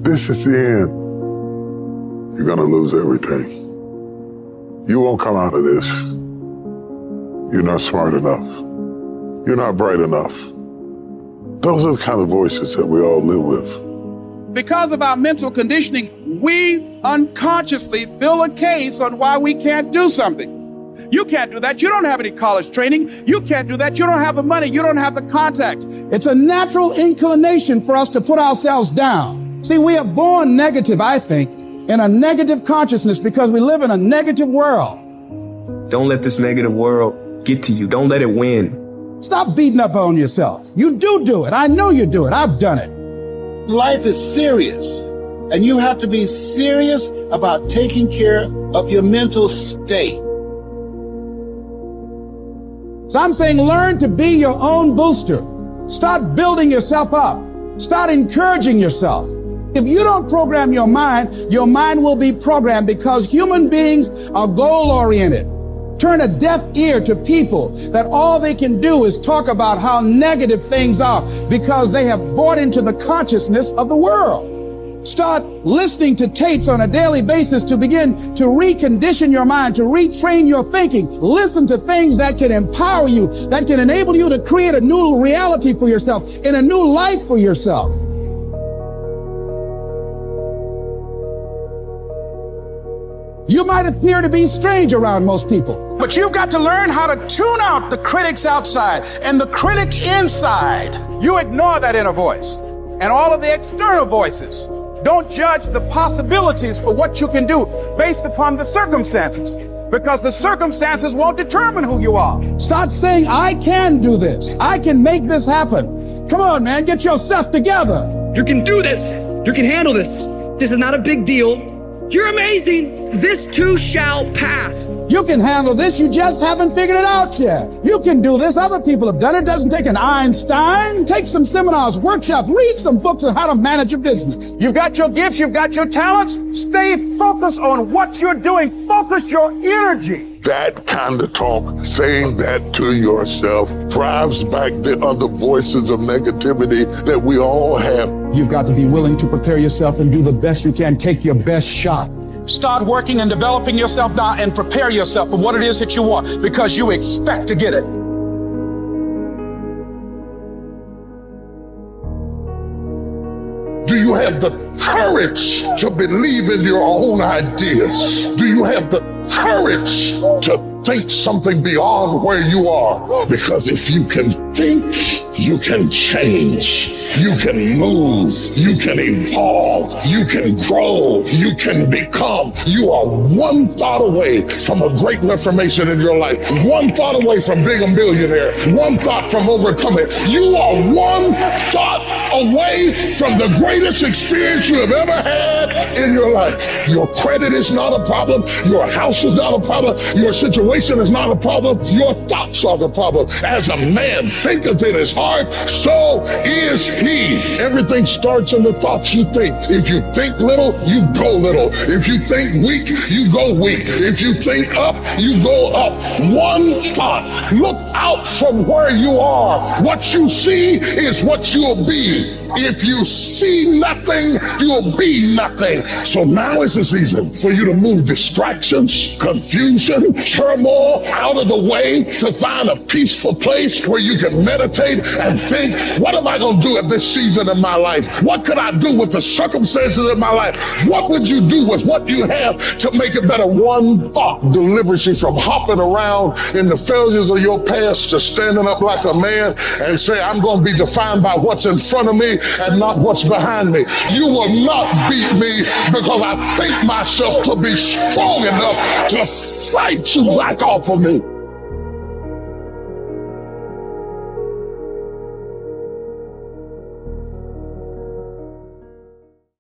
This is the end. You're gonna lose everything. You won't come out of this. You're not smart enough. You're not bright enough. Those are the kind of voices that we all live with. Because of our mental conditioning, we unconsciously build a case on why we can't do something. You can't do that. You don't have any college training. You can't do that. You don't have the money. You don't have the contacts. It's a natural inclination for us to put ourselves down. See, we are born negative, I think, in a negative consciousness because we live in a negative world. Don't let this negative world get to you. Don't let it win. Stop beating up on yourself. You do it. I know you do it. I've done it. Life is serious, and you have to be serious about taking care of your mental state. So I'm saying learn to be your own booster. Start building yourself up. Start encouraging yourself. If you don't program your mind will be programmed because human beings are goal-oriented. Turn a deaf ear to people that all they can do is talk about how negative things are because they have bought into the consciousness of the world. Start listening to tapes on a daily basis to begin to recondition your mind, to retrain your thinking. Listen to things that can empower you, that can enable you to create a new reality for yourself and a new life for yourself. You might appear to be strange around most people, but you've got to learn how to tune out the critics outside and the critic inside. You ignore that inner voice and all of the external voices. Don't judge the possibilities for what you can do based upon the circumstances, because the circumstances won't determine who you are. Start saying, I can do this. I can make this happen. Come on, man, get yourself together. You can do this. You can handle this. This is not a big deal. You're amazing. This too shall pass. You can handle this. You just haven't figured it out yet. You can do this. Other people have done it. It doesn't take an Einstein. Take some seminars, workshops, read some books on how to manage a business. You've got your gifts. You've got your talents. Stay focused on what you're doing. Focus your energy. That kind of talk, saying that to yourself, drives back the other voices of negativity that we all have. You've got to be willing to prepare yourself and do the best you can. Take your best shot. Start working and developing yourself now and prepare yourself for what it is that you want because you expect to get it. Do you have the courage to believe in your own ideas? Do you have the courage to think something beyond where you are? Because if you can think, you can change, you can move, you can evolve, you can grow, you can become. You are one thought away from a great reformation in your life, one thought away from being a millionaire, one thought from overcoming. You are one thought away from the greatest experience you have ever had in your life. Your credit is not a problem, your house is not a problem, your situation is not a problem, your thoughts are the problem. As a man thinketh in his heart, so is he. Everything starts in the thoughts you think. If you think little, you go little. If you think weak, you go weak. If you think up, you go up. One thought. Look out from where you are. What you see is what you'll be. If you see nothing, you'll be nothing. So now is the season for you to move distractions, confusion, turmoil out of the way to find a peaceful place where you can meditate and think, what am I going to do at this season in my life? What could I do with the circumstances in my life? What would you do with what you have to make it better? One thought delivers you from hopping around in the failures of your past to standing up like a man and say, I'm going to be defined by what's in front of me and not what's behind me. You will not beat me because I think myself to be strong enough to fight you back off of me.